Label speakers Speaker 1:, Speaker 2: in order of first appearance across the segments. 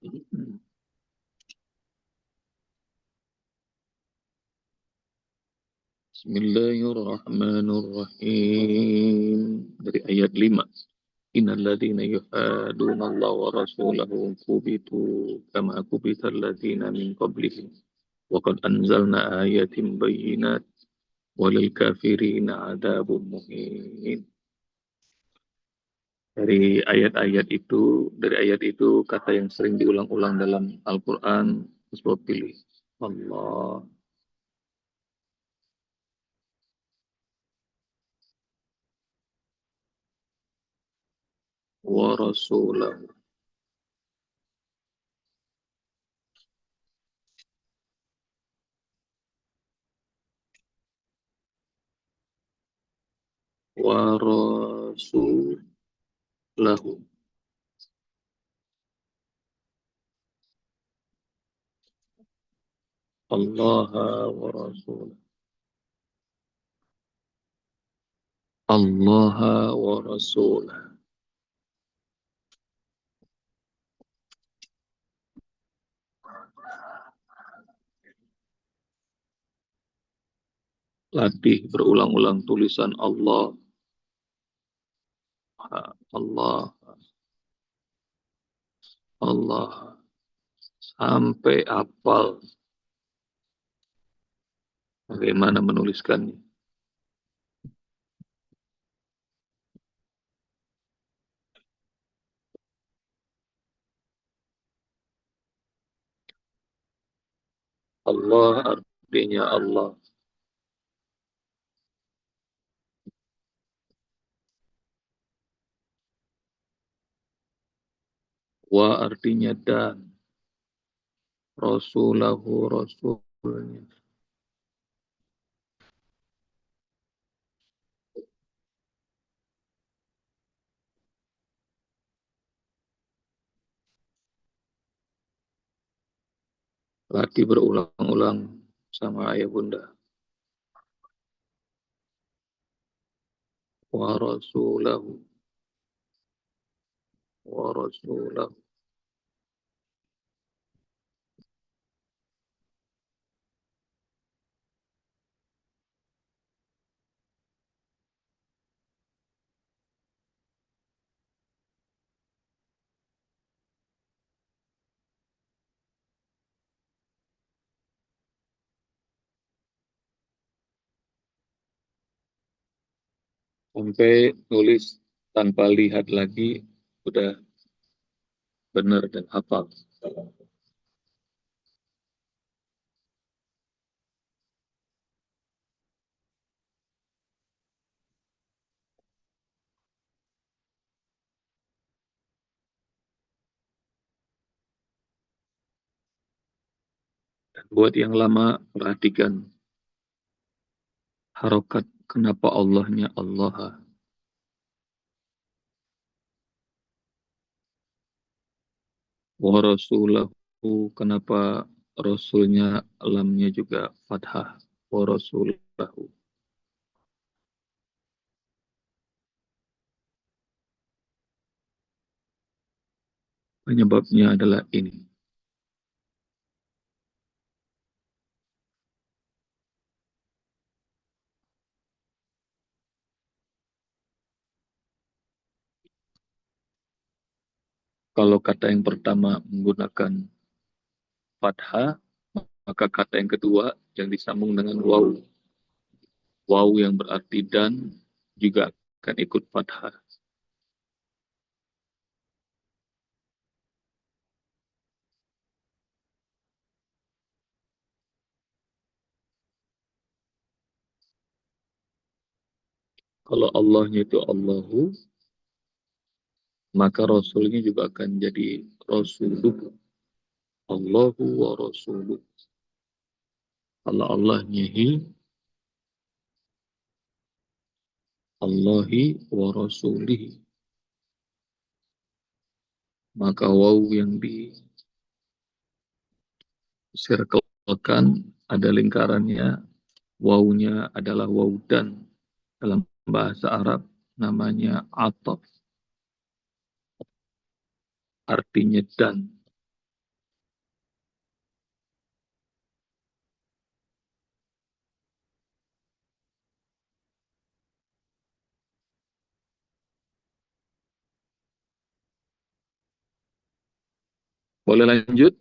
Speaker 1: Bismillahirrahmanirrahim. Dari ayat 5. Innal ladzina yuhaduna Allah wa rasulahu kubitu kama kubital ladzina min qablihim. Wa qad anzalna ayatin bayyinat walil kafirina adzabun muhin. Dari ayat itu kata yang sering diulang-ulang dalam Al-Qur'an disebut pilih Allah wa rasulahu wa rasulahu Allah wa rasulahu Allah wa rasulahu. Latih berulang-ulang tulisan Allah, Allah, Allah sampai hafal bagaimana menuliskannya. Allah artinya Allah. Wa artinya dan. Rasulahu rasulnya. Latih berulang-ulang sama ayah bunda. Wa rasulahu wa rasulahu. Sampai nulis tanpa lihat lagi udah benar dan hafal. Dan buat yang lama, perhatikan harokat kenapa Allahnya Allah. Wa rasulahu kenapa rasulnya lamnya juga fathah. Wa rasulahu. Penyebabnya adalah ini. Kalau kata yang pertama menggunakan fathah, maka kata yang kedua yang disambung dengan waw. Waw yang berarti dan juga akan ikut fathah. Kalau Allahnya itu Allahu, maka Rasulnya juga akan jadi Rasuluh. Allahu wa Rasuluh. Kalau Allahnya Allahi wa Rasulihi. Maka waw yang disirkelkan ada lingkarannya. Wawnya adalah waw dan. Dalam bahasa Arab namanya ataf. Artinya dan. Boleh lanjut?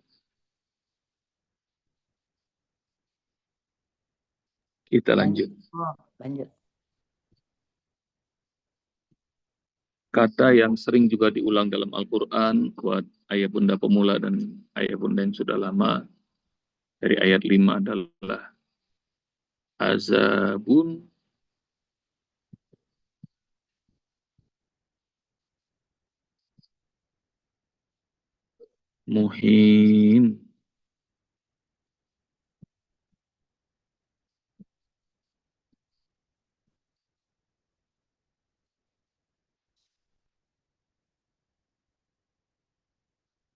Speaker 1: Kita
Speaker 2: Lanjut.
Speaker 1: lanjut.
Speaker 2: Oh, lanjut.
Speaker 1: Kata yang sering juga diulang dalam Al-Quran buat ayah bunda pemula dan ayah bunda yang sudah lama dari ayat 5 adalah azabun, muhin,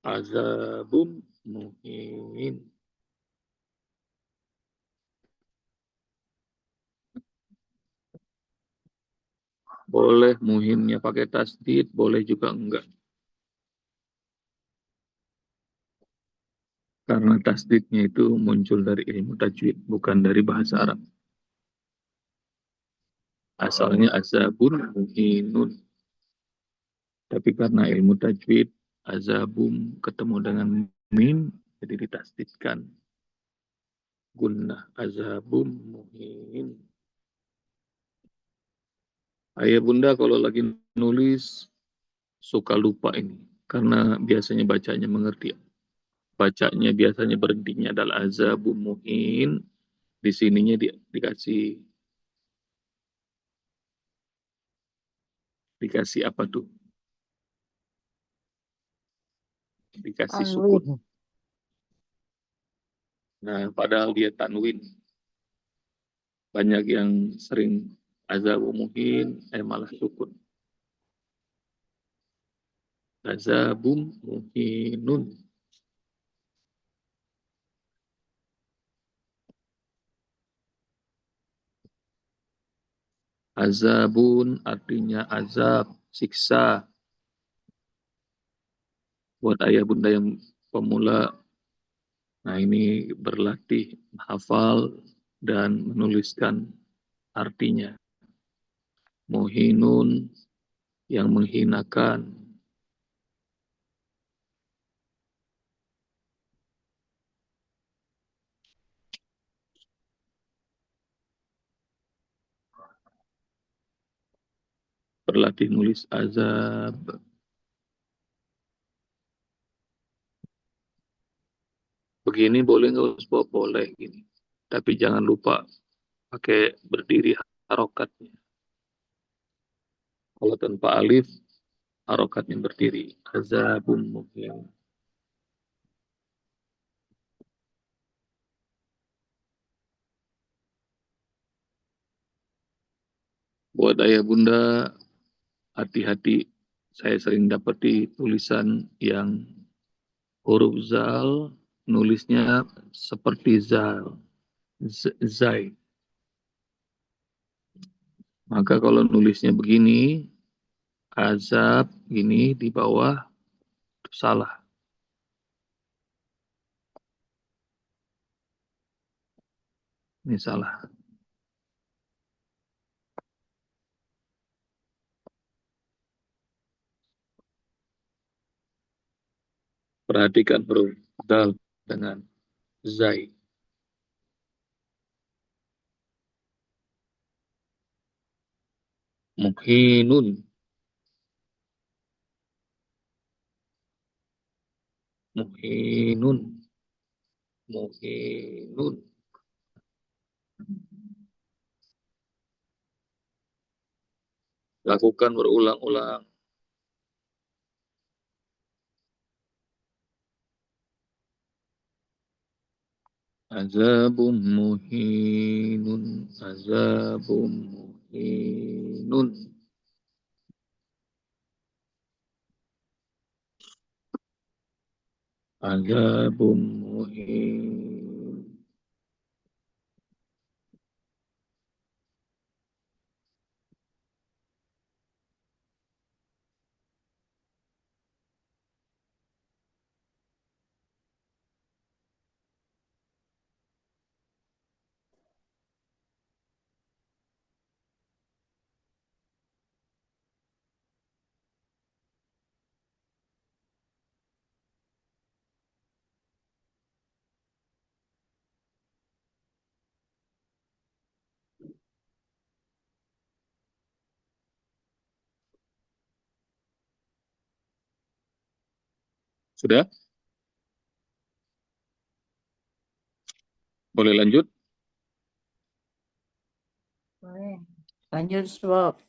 Speaker 1: azabun muhin. Boleh muhinnya pakai tasdid, boleh juga enggak. Karena tasdidnya itu muncul dari ilmu tajwid, bukan dari bahasa Arab. Asalnya azabun muhinun. Tapi karena ilmu tajwid, azabum ketemu dengan mim, jadi ditasdidkan. Gunnah azabum muhin. Ayah bunda kalau lagi nulis suka lupa ini. Karena biasanya bacanya mengerti. Bacanya biasanya berhentinya adalah azabum muhin. Di sininya dikasih apa tuh? Dikasih sukun.
Speaker 2: Tanwin.
Speaker 1: Nah, padahal dia tanwin. Banyak yang sering azabu muhin, malah sukun. Azabum muhinun. Azabun artinya azab, siksa. Buat ayah bunda yang pemula, nah ini berlatih hafal dan menuliskan artinya. Muhinun yang menghinakan. Berlatih nulis azab. Begini boleh nggak Ustaz? Boleh gini. Tapi jangan lupa pakai berdiri harokatnya. Kalau tanpa alif, harokatnya berdiri. Azabun muhin. Buat ayah bunda, hati-hati. Saya sering dapati tulisan yang huruf zal, nulisnya seperti zal. Zai. Maka kalau nulisnya begini, azab ini di bawah, salah. Ini salah. Perhatikan huruf dal dengan zai. Muhinun. Muhinun. Muhinun. Lakukan berulang-ulang. Azabum muhinun. Azabum muhinun. Azabum muhin. Sudah? Boleh lanjut?
Speaker 2: Boleh. Lanjut, Sob.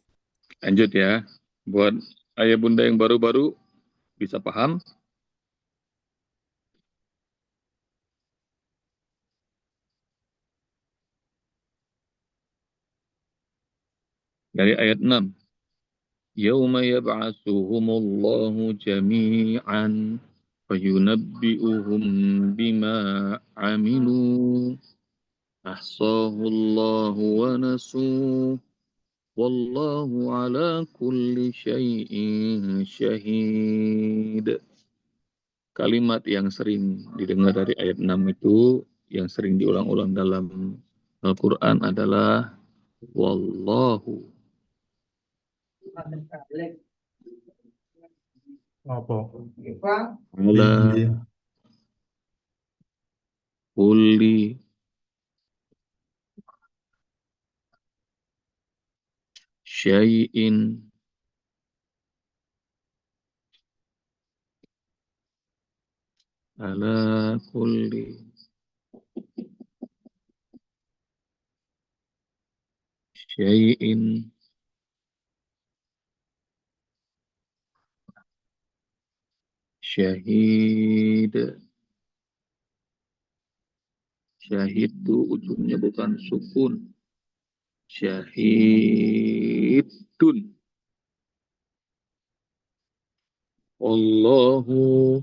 Speaker 1: Lanjut ya. Buat ayah bunda yang baru-baru bisa paham. Dari ayat 6. Yawma yab'atsuhumullahu jami'an fayunabbi'uhum bima amilu ahsahullahu wa nasuh wallahu ala kulli syai'in syahid. Kalimat yang sering didengar dari ayat 6 itu, yang sering diulang-ulang dalam Al-Quran adalah Wallahu
Speaker 3: Apa?
Speaker 1: ala
Speaker 3: Iya.
Speaker 1: kulli syai'in ala kulli syai'in syahid. Syahid itu ujungnya bukan sukun. Syahidun. Allahu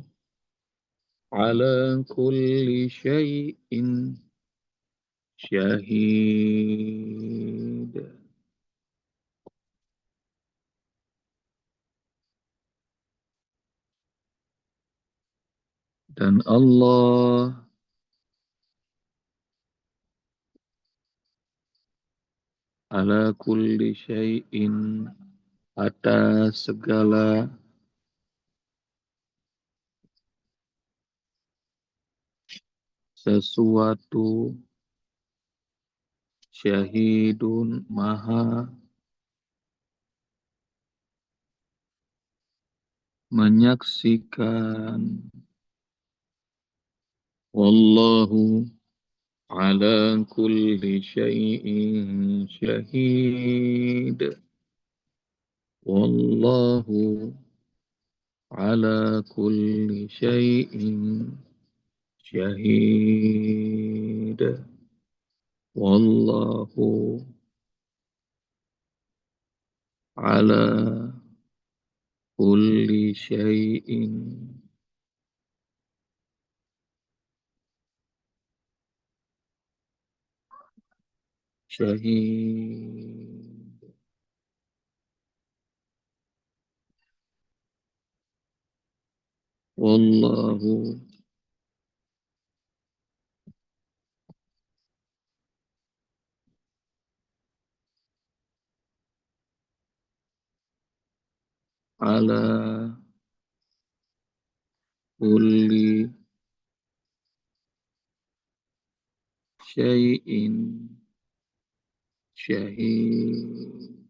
Speaker 1: ala kulli syai'in syahid. Dan Allah ala kulli syai'in atas segala sesuatu syahidun maha menyaksikan. Wallahu ala kulli syai'in syahid. Wallahu ala kulli syai'in syahid. Wallahu ala kulli syai'in syahid. Wallahu ala kulli syai'in syahid.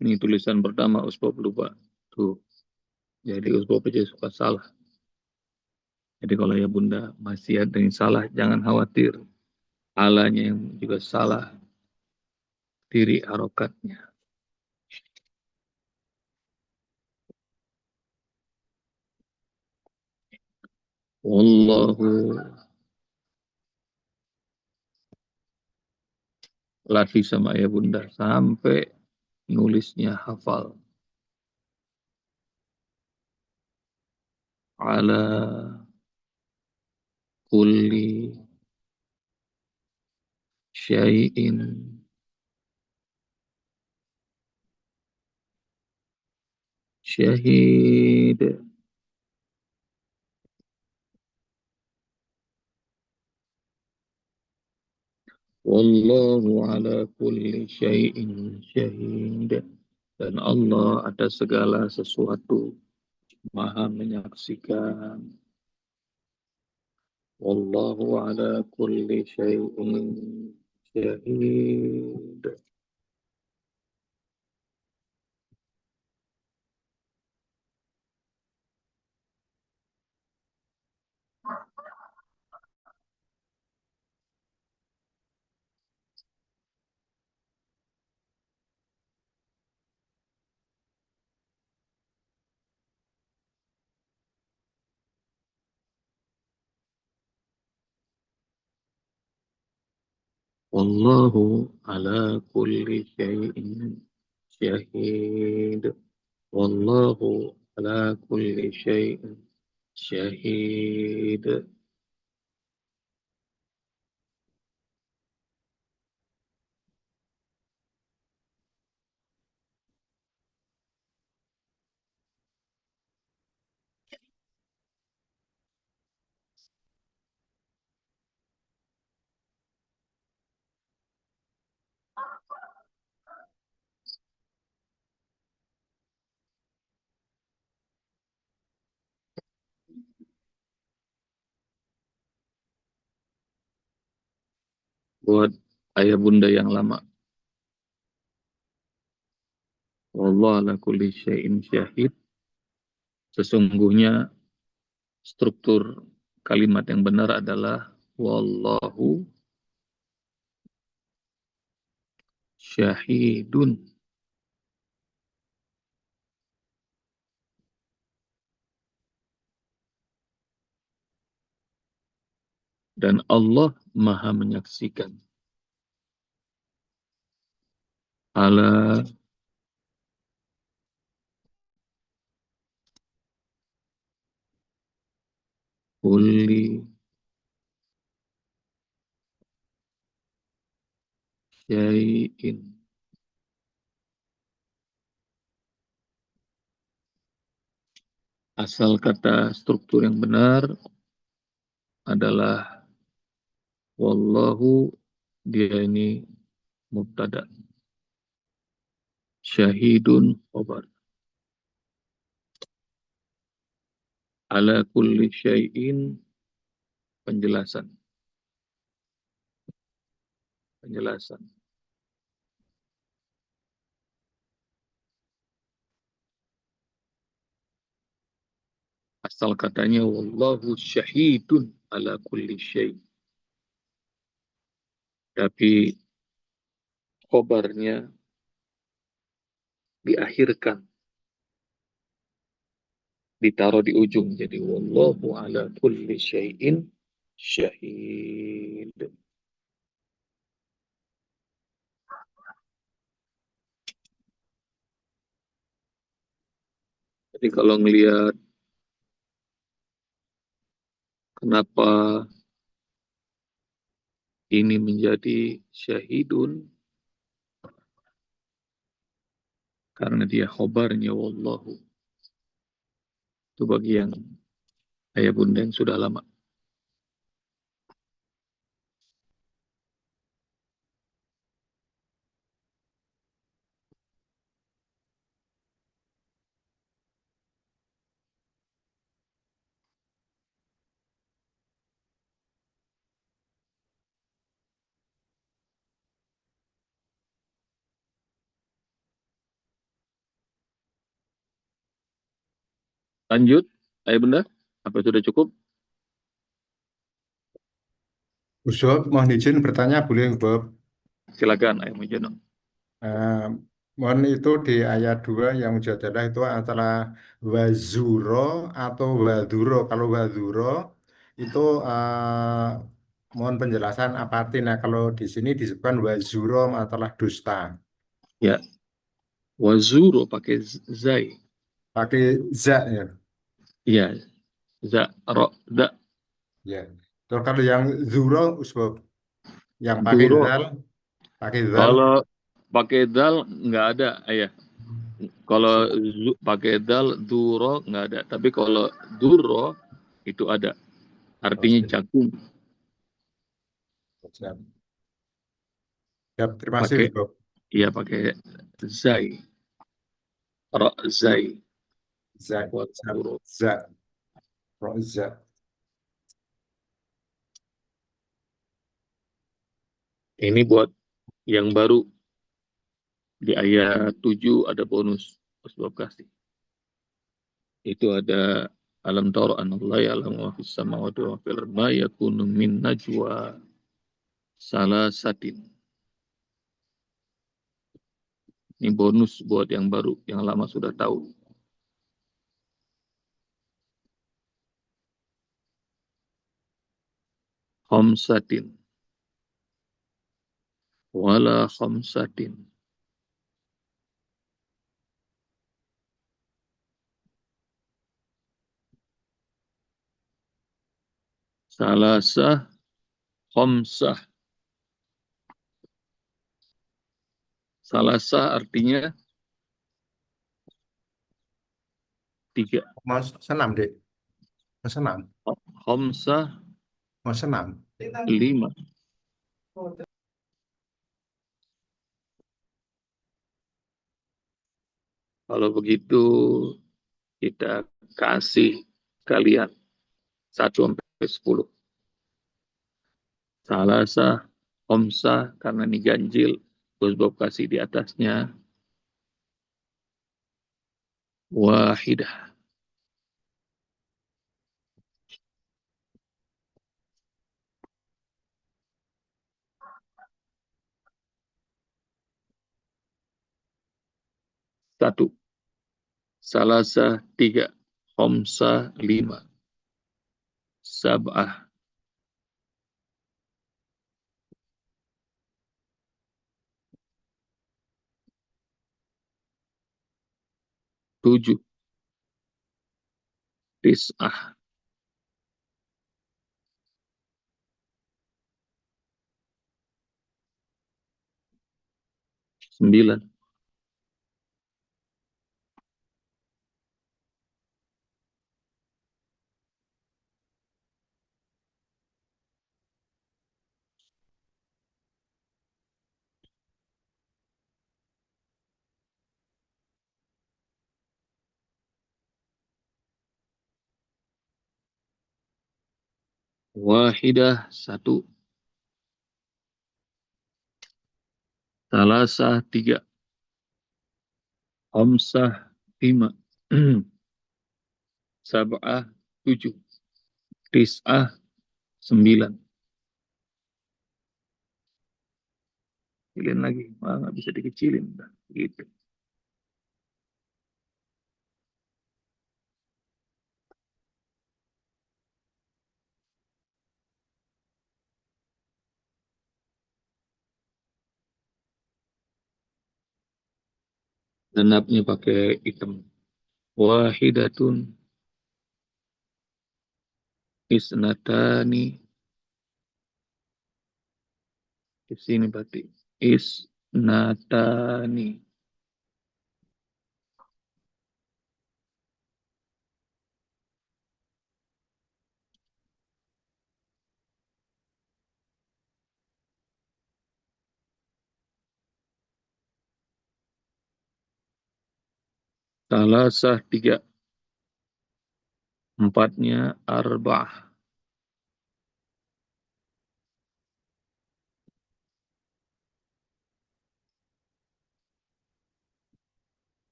Speaker 1: Ini tulisan pertama Usbab lupa. Tuh. Jadi Usbab aja suka salah. Jadi kalau ya bunda masih ada yang salah, jangan khawatir. Alanya yang juga salah. Diri harokatnya. Wallahu latih sama ya bunda sampai nulisnya hafal. Ala kulli syai'in syahid. Wallahu ala kulli syai'in syahid. Dan Allah atas segala sesuatu maha menyaksikan. Wallahu ala kulli syai'in syahid. Wallahu ala kulli syai'in syahid. Wallahu ala kulli syai'in syahid. Buat ayah bunda yang lama. Wallahu ala kulli syai'in syahid. Sesungguhnya struktur kalimat yang benar adalah wallahu syahidun. Dan Allah Maha menyaksikan. Ala kulli syai'in. Asal kata struktur yang benar adalah wallahu, dia ini mubtada. Syahidun khabar. Ala kulli syai'in penjelasan. Penjelasan. Asal katanya wallahu syahidun ala kulli syai'. Tapi khobarnya diakhirkan, ditaruh di ujung. Jadi wallahu ala kulli syai'in syahid. Jadi kalau ngelihat kenapa ini menjadi syahidun, karena dia khobarnya wallahu. Itu bagi yang ayah bunda yang sudah lama. Lanjut, ayah bunda. Apa sudah cukup?
Speaker 3: Bob, mohon izin bertanya, boleh Bob?
Speaker 1: Silakan ayah Mujono.
Speaker 3: Eh, mohon itu di ayat 2 yang mujadalah itu antara wazuro atau waduro. Kalau waduro itu mohon penjelasan apa artinya. Kalau di sini disebutkan wazuro adalah dusta.
Speaker 1: Ya, wazuro pakai zai.
Speaker 3: Pakai za ya.
Speaker 1: Iya, za, ro, da.
Speaker 3: Ya. Terus kalau yang zuro, Bob, yang pakai
Speaker 1: Duro.
Speaker 3: zal, pakai zal.
Speaker 1: Kalau pakai dal nggak ada ayah. Kalau pakai dal duro nggak ada. Tapi kalau duro itu ada. Artinya cakung.
Speaker 3: Siap. Siap, terima kasih
Speaker 1: Pakai,
Speaker 3: Bob.
Speaker 1: iya pakai zai. Ro, zai.
Speaker 3: Za,
Speaker 1: Wazuro.
Speaker 3: za, ro, za.
Speaker 1: Ini buat yang baru. Di ayat 7 ada bonus. Sebab kasih. Itu ada alam tara anallahu ya'lamu ma fis samawati wa fil ardi ma yakunu min najwa salasatin. Ini bonus buat yang baru, yang lama sudah tahu. Khamsatin. wala khamsatin. Salasah, khamsah. Salasah artinya 3.
Speaker 3: Mau senam, Dek. Mau senam.
Speaker 1: Khamsah,
Speaker 3: Mau senam.
Speaker 1: 5. Kalau begitu kita kasih kalian 1 sampai 10. Salasah, khamsah karena ini ganjil, terus Bob kasih di atasnya wahidah. 1. Salasah 3. Khamsah 5. Sab'ah 7. Tis'ah 9. Wahidah 1. Salasah 3. Khamsah 5. Sab'ah 7. Tis'ah 9. Kecilin lagi. Wah, nggak bisa dikecilin. Gitu. Genapnya pakai hitam. Wahidatun isnatani. Di sini berarti isnatani. Salasah 3. Empatnya arba'ah.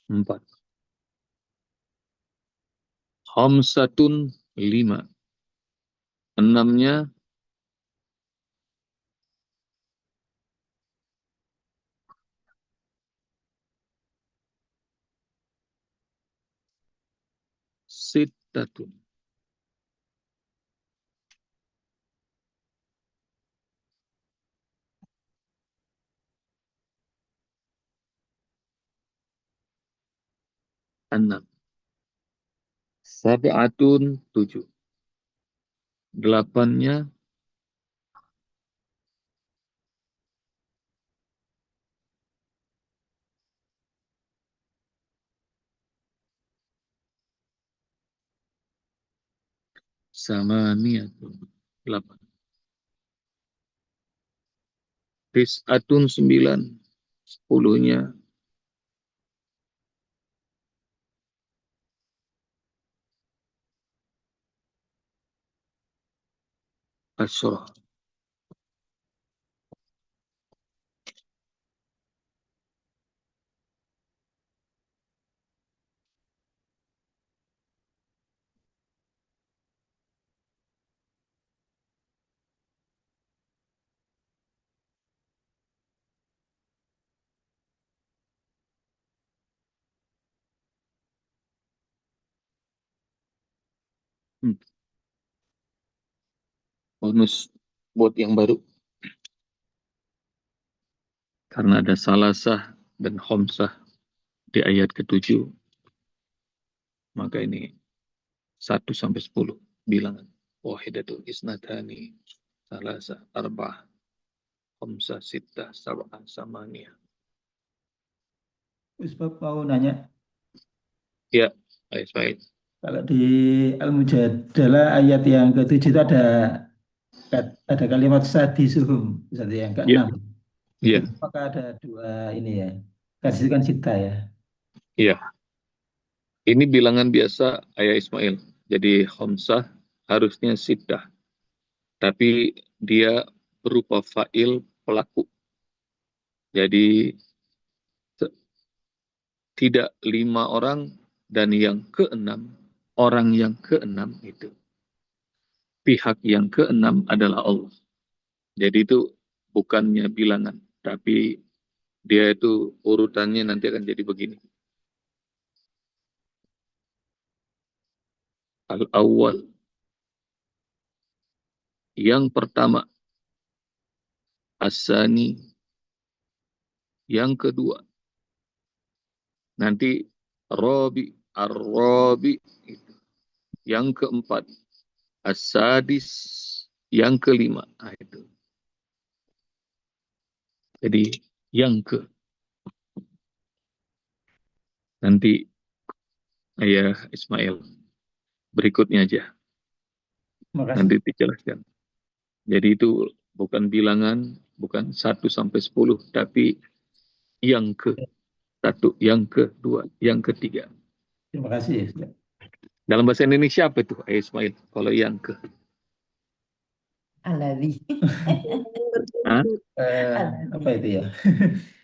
Speaker 1: 4. Khamsatun 5. Enamnya sittatun. Enam. Sab'atun 7. Delapannya samaniyatun. 8. Tis'atun 9. 10-nya asyrah. Bonus buat yang baru. Karena ada salasah dan khomsah di ayat ke-7, maka ini 1 sampai 10 bilangan. Wahidatul isnatani, salasah, arba'ah, khomsah, sittah, sab'ah, samaniyah.
Speaker 4: Ustaz mau nanya,
Speaker 1: Ya, baik.
Speaker 4: kalau di Al-Mujadalah ayat yang ke-7 itu ada kalimat sadisuhum, Ustaz, yang
Speaker 1: Ya,
Speaker 4: ke-6.
Speaker 1: ya,
Speaker 4: Itu apakah ada dua ini ya? Kan itu kan cita ya.
Speaker 1: ya. Ini bilangan biasa ayah Ismail. Jadi khomsah harusnya sittah. Tapi dia berupa fa'il pelaku. Jadi tidak 5 orang dan yang ke-6, orang yang ke-6 itu. Pihak yang ke-6 adalah Allah. Jadi itu bukannya bilangan, tapi dia itu urutannya nanti akan jadi begini. Al-awwal, yang pertama. As-sani, yang kedua. Nanti Rabi, Ar-Rabi, yang keempat. As-sadis, yang kelima. Nah, itu. Jadi yang ke. Nanti ayah Ismail berikutnya aja.
Speaker 4: Makasih.
Speaker 1: Nanti dijelaskan. Jadi itu bukan bilangan, bukan 1 sampai 10, tapi yang ke 1, yang kedua, yang ketiga.
Speaker 4: Terima kasih, Ustaz.
Speaker 1: Dalam bahasa Indonesia apa itu, ayah Ismail? Kalau yang ke.
Speaker 2: Alladhi.
Speaker 1: Hah?
Speaker 4: Apa itu ya?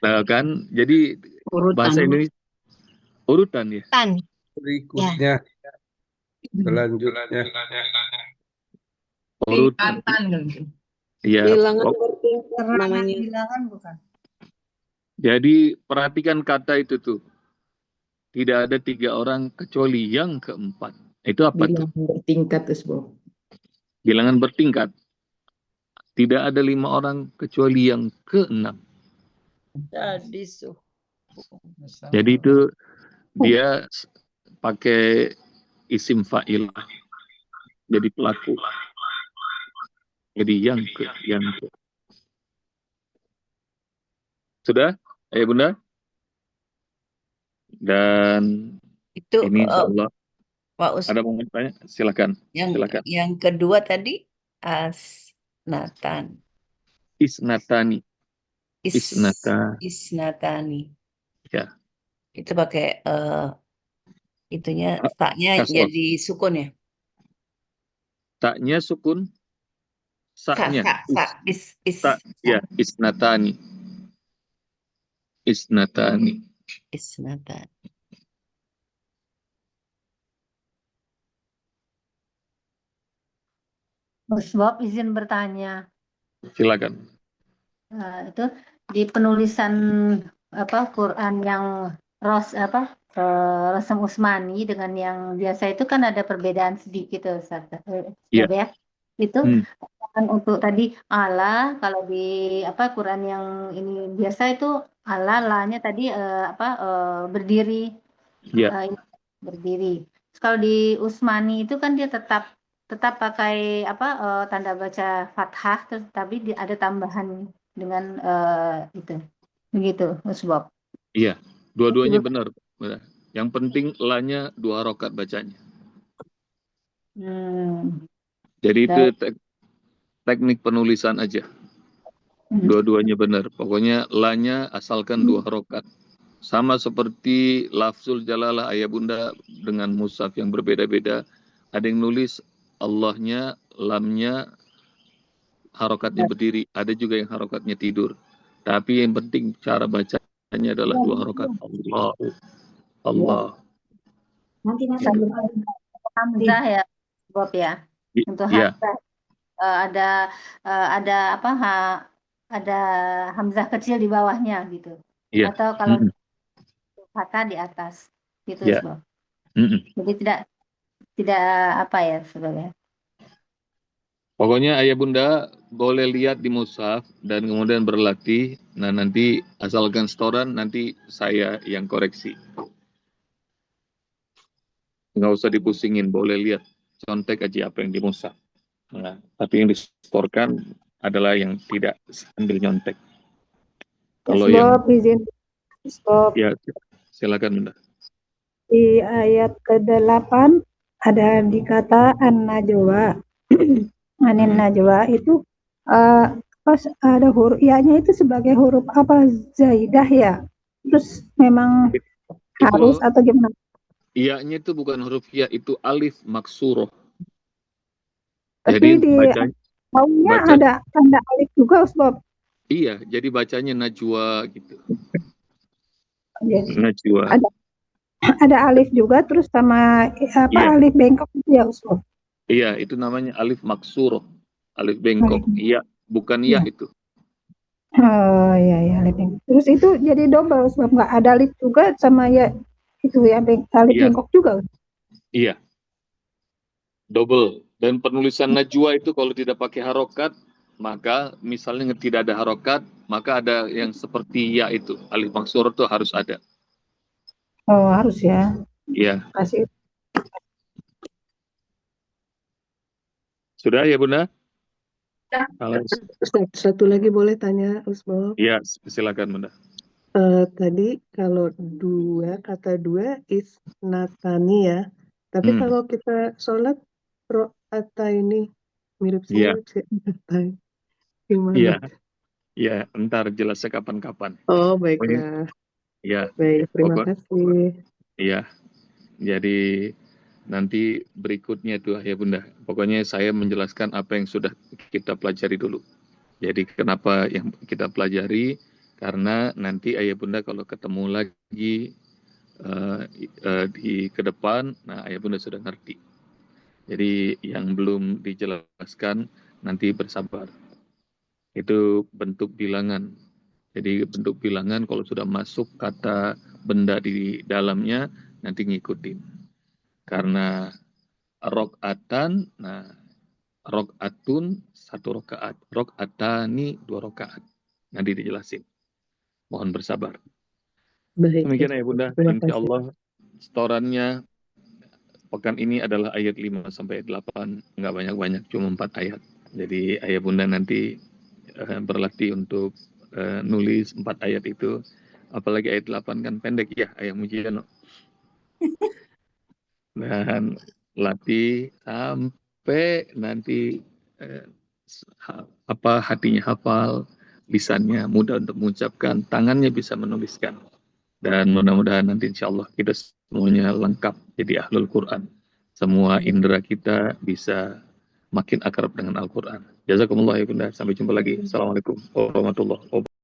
Speaker 1: Nah, kan, jadi bahasa Indonesia urutan ya.
Speaker 5: Tan.
Speaker 6: Berikutnya, selanjutnya.
Speaker 1: Urutan. Ya,
Speaker 5: Bilangan bertingkat namanya.
Speaker 2: Bilangan bukan.
Speaker 1: jadi perhatikan kata itu tuh. Tidak ada 3 orang kecuali yang keempat. Itu apa tuh?
Speaker 5: Bilangan bertingkat, Ustaz.
Speaker 1: Bilangan bertingkat. Tidak ada 5 orang kecuali yang ke-6.
Speaker 5: Sadisuh.
Speaker 1: Jadi itu dia pakai isim fa'il. Jadi pelaku. Jadi yang ke. Sudah, ayah bunda? Dan
Speaker 2: Itu
Speaker 1: ini insya Allah
Speaker 2: Pak Ustaz,
Speaker 1: ada mau tanya? Silakan. Silakan.
Speaker 2: yang kedua tadi asnatan.
Speaker 1: Isnatani.
Speaker 2: Isnatani.
Speaker 1: Ya.
Speaker 2: Itu pakai itunya taknya
Speaker 1: kasroh.
Speaker 2: jadi sukun ya.
Speaker 1: Taknya sukun. Saknya. Ya, isnatani. Isnatani.
Speaker 2: Isnatan.
Speaker 7: Bob, izin bertanya.
Speaker 1: Silakan.
Speaker 7: Itu di penulisan Quran yang Rasem Usmani dengan yang biasa itu kan ada perbedaan sedikit, Ustaz.
Speaker 1: Iya.
Speaker 7: Ya. Itu kan untuk tadi Allah, kalau di Quran yang ini biasa itu Allah lah-nya tadi berdiri.
Speaker 1: Iya.
Speaker 7: Berdiri. Terus kalau di Usmani itu kan dia tetap pakai tanda baca fathah, tapi ada tambahan dengan itu. Begitu, Usbob.
Speaker 1: Iya, dua-duanya benar. Yang penting la-nya 2 rakaat bacanya. Jadi itu teknik penulisan aja. Dua-duanya benar. Pokoknya la-nya asalkan 2 rakaat. Sama seperti lafzul jalalah ayah bunda dengan mushaf yang berbeda-beda. Ada yang nulis Allahnya, lamnya harokatnya berdiri. Ada juga yang harokatnya tidur. Tapi yang penting cara bacanya adalah 2 rakaat. Allah.
Speaker 7: Nanti Hamzah ya, Bob ya. Untuk Hamzah ada Hamzah kecil di bawahnya gitu.
Speaker 1: Iya.
Speaker 7: Atau kalau kata di atas gitu, Bob. Jadi tidak sebenarnya.
Speaker 1: Pokoknya ayah bunda boleh lihat di mushaf dan kemudian berlatih. Nah nanti asalkan setoran nanti saya yang koreksi. Nggak usah dipusingin, boleh lihat contek aja apa yang di mushaf. Nah, tapi yang disetorkan adalah yang tidak sambil nyontek. Kalau yang
Speaker 8: izin Bob,
Speaker 1: ya silakan bunda.
Speaker 8: di ayat ke-8 ada di kata an-najwa. Anin najwa itu pas ada huruf ya-nya itu sebagai huruf apa zaidah ya. Terus memang
Speaker 1: Itu
Speaker 8: harus atau gimana?
Speaker 1: iya-nya itu bukan huruf ya, itu alif maksuroh.
Speaker 8: Tapi
Speaker 1: Jadi
Speaker 8: di bawahnya
Speaker 1: baca
Speaker 8: ada tanda alif juga, Bob.
Speaker 1: iya, jadi bacanya najwa gitu.
Speaker 8: Jadi
Speaker 1: Najwa.
Speaker 8: ada alif juga terus sama apa
Speaker 1: Iya.
Speaker 8: alif bengkok itu ya, Bob.
Speaker 1: Iya, itu namanya alif maksuroh. Alif bengkok. Iya, bukan iya itu.
Speaker 8: Oh iya alif bengkok. Terus itu jadi double sebab nggak ada alif juga sama ya itu ya alif
Speaker 1: Iya.
Speaker 8: bengkok juga.
Speaker 1: Iya. Double. Dan penulisan najwa itu kalau tidak pakai harokat, maka misalnya tidak ada harokat, maka ada yang seperti ya itu. Alif maksuroh itu harus ada.
Speaker 8: Oh harus ya.
Speaker 1: Iya.
Speaker 8: Kasih.
Speaker 1: Sudah ya Bunda?
Speaker 5: Satu lagi boleh tanya, Usbol?
Speaker 1: Iya, silakan Bunda.
Speaker 5: Tadi kalau kata dua isnatani ya. Tapi kalau kita sholat ro'ata ini mirip
Speaker 1: Iya.
Speaker 5: sih. Gimana?
Speaker 1: Iya. Iya, entar jelasnya kapan-kapan.
Speaker 5: Oh baiklah.
Speaker 1: Iya.
Speaker 5: Baik, terima kasih.
Speaker 1: Iya. Jadi nanti berikutnya tuh ya Bunda. Pokoknya saya menjelaskan apa yang sudah kita pelajari dulu. Jadi kenapa yang kita pelajari? Karena nanti ayah Bunda kalau ketemu lagi di ke depan, nah ayah Bunda sudah ngerti. Jadi yang belum dijelaskan nanti bersabar. Itu bentuk bilangan. Jadi bentuk bilangan kalau sudah masuk kata benda di dalamnya nanti ngikutin. Karena rokatan, nah rokatun 1 rakaat, rokatani 2 rakaat. Nanti dijelasin. Mohon bersabar.
Speaker 5: Baik.
Speaker 1: Demikian ya Bunda.
Speaker 5: Terima
Speaker 1: Insya
Speaker 5: kasih.
Speaker 1: Allah setorannya pekan ini adalah ayat 5 sampai 8. Nggak banyak-banyak, cuma 4 ayat. Jadi ayah Bunda nanti berlatih untuk nulis 4 ayat itu. Apalagi ayat 8 kan pendek ya, ayah Mujiono. Dan latih sampai nanti hatinya hafal, lisannya mudah untuk mengucapkan, tangannya bisa menuliskan. Dan mudah-mudahan nanti insya Allah kita semuanya lengkap jadi ahlul Quran. Semua indera kita bisa makin akrab dengan Al-Quran. Jazakumullah ya Bunda. Sampai jumpa lagi. Assalamualaikum warahmatullahi wabarakatuh.